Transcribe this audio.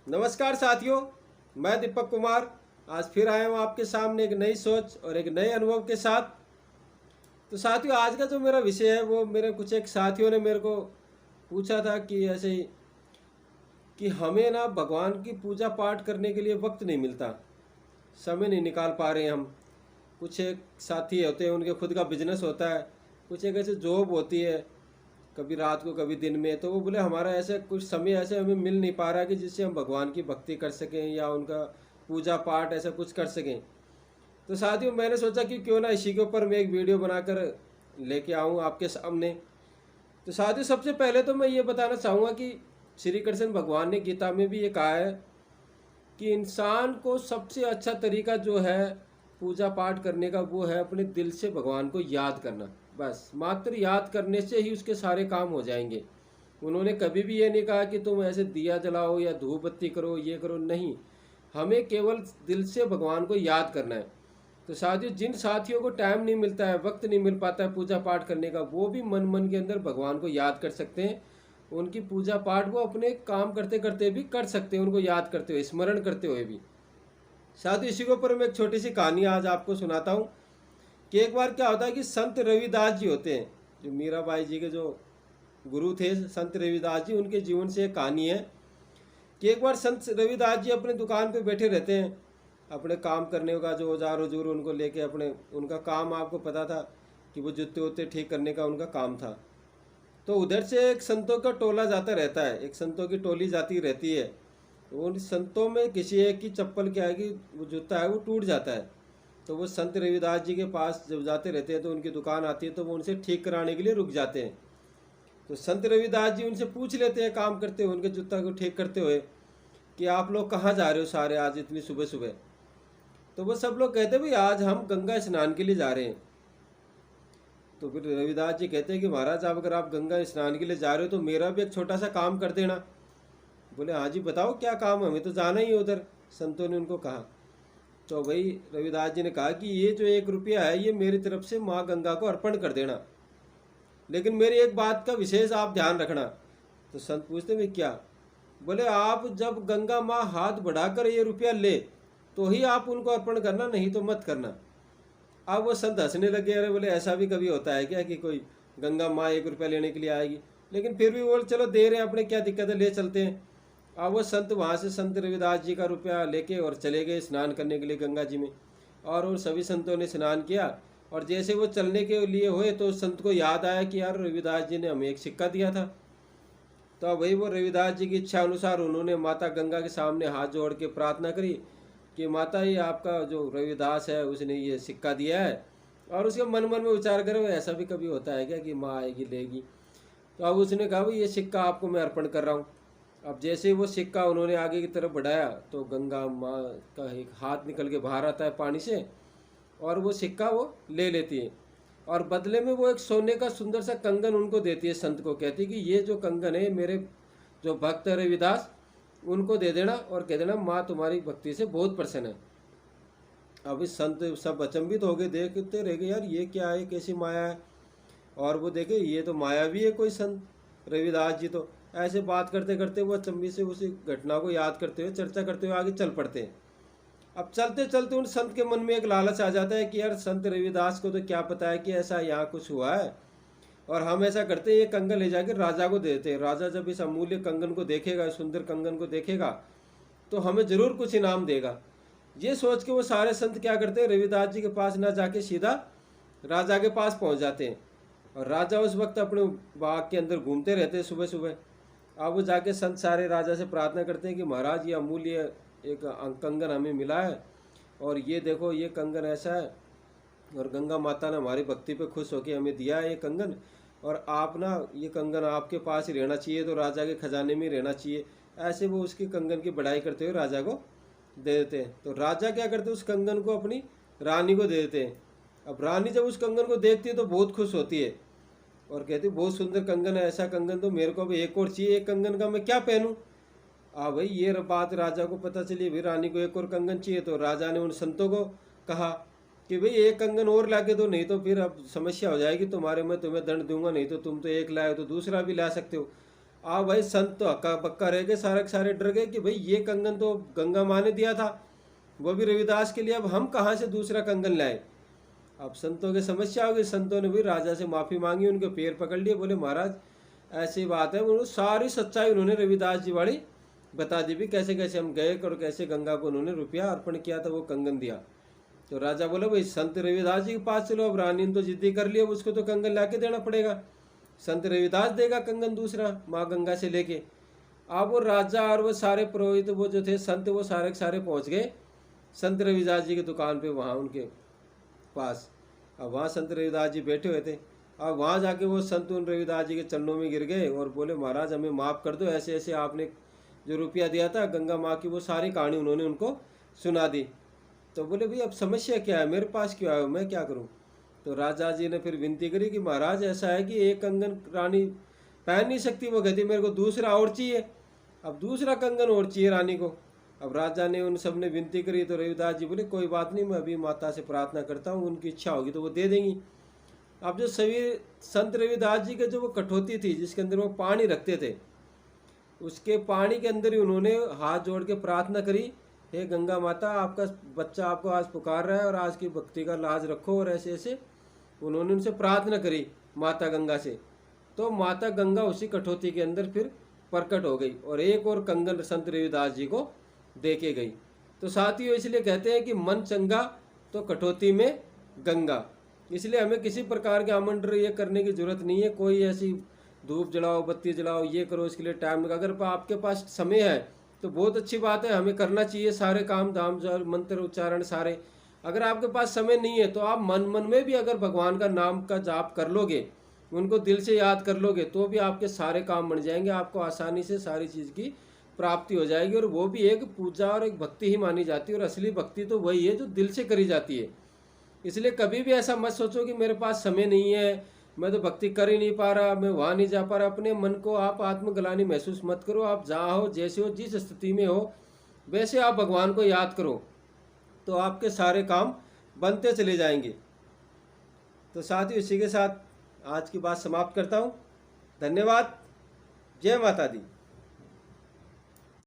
नमस्कार साथियों, मैं दीपक कुमार आज फिर आया हूँ आपके सामने एक नई सोच और एक नए अनुभव के साथ। तो साथियों, आज का जो मेरा विषय है वो मेरे कुछ एक साथियों ने मेरे को पूछा था कि ऐसे ही कि हमें ना भगवान की पूजा पाठ करने के लिए वक्त नहीं मिलता, समय नहीं निकाल पा रहे हम। कुछ एक साथी होते हैं, उनके खुद का बिजनेस होता है, कुछ एक ऐसे जॉब होती है, कभी रात को कभी दिन में। तो वो बोले हमारा ऐसे कुछ समय ऐसे हमें मिल नहीं पा रहा कि जिससे हम भगवान की भक्ति कर सकें या उनका पूजा पाठ ऐसा कुछ कर सकें। तो साथियों, मैंने सोचा कि क्यों ना इसी के ऊपर मैं एक वीडियो बनाकर लेके आऊँ आपके सामने। तो साथियों, सबसे पहले तो मैं ये बताना चाहूँगा कि श्री कृष्ण भगवान ने गीता में भी ये कहा है कि इंसान को सबसे अच्छा तरीका जो है पूजा पाठ करने का वो है अपने दिल से भगवान को याद करना। बस मात्र याद करने से ही उसके सारे काम हो जाएंगे। उन्होंने कभी भी ये नहीं कहा कि तुम ऐसे दिया जलाओ या धूप बत्ती करो, ये करो, नहीं। हमें केवल दिल से भगवान को याद करना है। तो साथियों, जिन साथियों को टाइम नहीं मिलता है, वक्त नहीं मिल पाता है पूजा पाठ करने का, वो भी मन मन के अंदर भगवान को याद कर सकते हैं। उनकी पूजा पाठ वो अपने काम करते करते भी कर सकते हैं, उनको याद करते हुए, स्मरण करते हुए भी। साथियों, इसी के ऊपर मैं एक छोटी सी कहानी आज आपको सुनाता हूँ कि एक बार क्या होता है कि संत रविदास जी होते हैं, जो मीराबाई जी के जो गुरु थे संत रविदास जी, उनके जीवन से एक कहानी है कि एक बार संत रविदास जी अपने दुकान पे बैठे रहते हैं, अपने काम करने का जो औजार वजूर उनको लेके, अपने उनका काम आपको पता था कि वो जूते वूते ठीक करने का उनका काम था। तो उधर से एक संतों का टोला जाता रहता है, एक संतों की टोली जाती रहती है। तो उन संतों में किसी एक की चप्पल क्या है कि वो जूता है वो टूट जाता है। तो वो संत रविदास जी के पास जब जाते रहते हैं तो उनकी दुकान आती है, तो वो उनसे ठीक कराने के लिए रुक जाते हैं। तो संत रविदास जी उनसे पूछ लेते हैं काम करते हुए, उनके जूता को ठीक करते हुए, कि आप लोग कहाँ जा रहे हो सारे आज इतनी सुबह सुबह। तो वो सब लोग कहते हैं भाई आज हम गंगा स्नान के लिए जा रहे हैं। तो फिर रविदास जी कहते हैं कि महाराज आप अगर आप गंगा स्नान के लिए जा रहे हो तो मेरा भी एक छोटा सा काम कर देना। बोले हाँ जी बताओ क्या काम है, हमें तो जाना ही है उधर, संतों ने उनको कहा। तो भाई रविदास जी ने कहा कि ये जो 1 रुपया है ये मेरी तरफ से माँ गंगा को अर्पण कर देना, लेकिन मेरी एक बात का विशेष आप ध्यान रखना। तो संत पूछते भाई क्या। बोले आप जब गंगा माँ हाथ बढ़ाकर ये रुपया ले तो ही आप उनको अर्पण करना, नहीं तो मत करना। अब वो संत हंसने लगे, अरे बोले ऐसा भी कभी होता है क्या कि कोई गंगा माँ 1 रुपया लेने के लिए आएगी, लेकिन फिर भी बोले चलो दे रहे हैं, अपने क्या दिक्कत है, ले चलते हैं। अब वो संत वहाँ से संत रविदास जी का रुपया लेके और चले गए स्नान करने के लिए गंगा जी में। और उन सभी संतों ने स्नान किया, और जैसे वो चलने के लिए हुए तो संत को याद आया कि यार रविदास जी ने हमें एक सिक्का दिया था। तो अब वही वो रविदास जी की इच्छा अनुसार उन्होंने माता गंगा के सामने हाथ जोड़ के प्रार्थना करी कि माता ये आपका जो रविदास है उसने ये सिक्का दिया है। और उसके मन मन में विचार करो ऐसा भी कभी होता है क्या कि माँ आएगी लेगी। तो अब उसने कहा भाई ये सिक्का आपको मैं अर्पण कर रहा हूँ। अब जैसे ही वो सिक्का उन्होंने आगे की तरफ बढ़ाया तो गंगा माँ का एक हाथ निकल के बाहर आता है पानी से, और वो सिक्का वो ले लेती है, और बदले में वो एक सोने का सुंदर सा कंगन उनको देती है। संत को कहती है कि ये जो कंगन है मेरे जो भक्त है रविदास उनको दे देना, और कह देना माँ तुम्हारी भक्ति से बहुत प्रसन्न है। अब इस संत सब अचंभित हो गए, देखते रह गए यार ये क्या है, कैसी माया है। और वो देखे ये तो माया भी है कोई संत रविदास जी। तो ऐसे बात करते करते वो अचंभित से उसी घटना को याद करते हुए चर्चा करते हुए आगे चल पड़ते हैं। अब चलते चलते उन संत के मन में एक लालच आ जाता है कि यार संत रविदास को तो क्या पता है कि ऐसा यहाँ कुछ हुआ है, और हम ऐसा करते हैं ये कंगन ले जाकर राजा को देते हैं। राजा जब इस अमूल्य कंगन को देखेगा, सुंदर कंगन को देखेगा, तो हमें जरूर कुछ इनाम देगा। ये सोच के वो सारे संत क्या करते हैं, रविदास जी के पास ना जाके सीधा राजा के पास पहुंच जाते हैं। और राजा उस वक्त अपने बाग के अंदर घूमते रहते हैं सुबह सुबह। अब वो जाके संत सारे राजा से प्रार्थना करते हैं कि महाराज ये अमूल्य एक कंगन हमें मिला है, और ये देखो ये कंगन ऐसा है, और गंगा माता ने हमारी भक्ति पे खुश होकर हमें दिया है ये कंगन, और आप ना ये कंगन आपके पास ही रहना चाहिए, तो राजा के खजाने में रहना चाहिए। ऐसे वो उसके कंगन की बढ़ाई करते हुए राजा को दे देते हैं। तो राजा क्या करते हैं, उस कंगन को अपनी रानी को दे देते हैं। अब रानी जब उस कंगन को देखती है तो बहुत खुश होती है, और कहती है बहुत सुंदर कंगन है, ऐसा कंगन तो मेरे को भी एक और चाहिए, एक कंगन का मैं क्या पहनूं। भाई ये बात राजा को पता चली, भाई रानी को एक और कंगन चाहिए। तो राजा ने उन संतों को कहा कि भाई एक कंगन और ला के दो, नहीं तो फिर अब समस्या हो जाएगी तुम्हारे, मैं तुम्हें दंड दूंगा, नहीं तो तुम तो एक लाए तो दूसरा भी ला सकते हो। आप भाई संत तो हक्का बक्का रह गए, सारे के सारे डर गए कि भाई ये कंगन तो गंगा माँ ने दिया था, वो भी रविदास के लिए, अब हम कहाँ से दूसरा कंगन लाए। अब संतों की समस्या होगी। संतों ने भी राजा से माफ़ी मांगी, उनके पैर पकड़ लिए, बोले महाराज ऐसी बात है। उन्होंने सारी सच्चाई उन्होंने रविदास जी वाली बता दी भी, कैसे कैसे हम गए और कैसे गंगा को उन्होंने रुपया अर्पण किया था, वो कंगन दिया। तो राजा बोला भाई संत रविदास जी के पास चलो, अब रानी ने तो जिद्दी कर लिया, उसको तो कंगन ला के देना पड़ेगा। संत रविदास देगा कंगन दूसरा माँ गंगा से लेके। अब वो राजा और वो सारे पुरोहित वो जो थे संत, वो सारे के सारे पहुँच गए संत रविदास जी की दुकान पे, वहाँ उनके पास। अब वहाँ संत रविदास जी बैठे हुए थे। अब वहाँ जाके वो संत उन रविदास जी के चरणों में गिर गए और बोले महाराज हमें माफ़ कर दो, ऐसे ऐसे आपने जो रुपया दिया था गंगा माँ की, वो सारी कहानी उन्होंने उनको सुना दी। तो बोले भाई अब समस्या क्या है, मेरे पास क्यों आए हो, मैं क्या करूं। तो राजा जी ने फिर विनती करी कि महाराज ऐसा है कि एक कंगन रानी पहन नहीं सकती, वो कहती मेरे को दूसरा और चाहिए, अब दूसरा कंगन और चाहिए रानी को। अब राजा ने उन सब ने विनती करी तो रविदास जी बोले कोई बात नहीं, मैं अभी माता से प्रार्थना करता हूँ, उनकी इच्छा होगी तो वो दे देंगी। अब जो सभी संत रविदास जी के जो वो कठौती थी जिसके अंदर वो पानी रखते थे, उसके पानी के अंदर ही उन्होंने हाथ जोड़ के प्रार्थना करी, हे गंगा माता आपका बच्चा आपको आज पुकार रहा है और आज की भक्ति का लाज रखो, और ऐसे ऐसे उन्होंने उनसे प्रार्थना करी माता गंगा से। तो माता गंगा उसी कठौती के अंदर फिर प्रकट हो गई और एक और कंगन संत रविदास जी को दे के गई। तो साथियों इसलिए कहते हैं कि मन चंगा तो कठौती में गंगा। इसलिए हमें किसी प्रकार के आमंत्रण ये करने की जरूरत नहीं है, कोई ऐसी धूप जलाओ बत्ती जलाओ ये करो इसके लिए टाइम लगा। अगर आपके पास समय है तो बहुत अच्छी बात है, हमें करना चाहिए सारे काम धाम मंत्र उच्चारण सारे। अगर आपके पास समय नहीं है तो आप मन मन में भी अगर भगवान का नाम का जाप कर लोगे, उनको दिल से याद कर लोगे, तो भी आपके सारे काम बन जाएंगे, आपको आसानी से सारी चीज़ की प्राप्ति हो जाएगी। और वो भी एक पूजा और एक भक्ति ही मानी जाती है, और असली भक्ति तो वही है जो दिल से करी जाती है। इसलिए कभी भी ऐसा मत सोचो कि मेरे पास समय नहीं है, मैं तो भक्ति कर ही नहीं पा रहा, मैं वहाँ नहीं जा पा रहा। अपने मन को आप आत्मग्लानि महसूस मत करो, आप जहाँ हो जैसे हो जिस स्थिति में हो वैसे आप भगवान को याद करो, तो आपके सारे काम बनते चले जाएंगे। तो साथियों इसी के साथ आज की बात समाप्त करता हूँ। धन्यवाद। जय माता दी।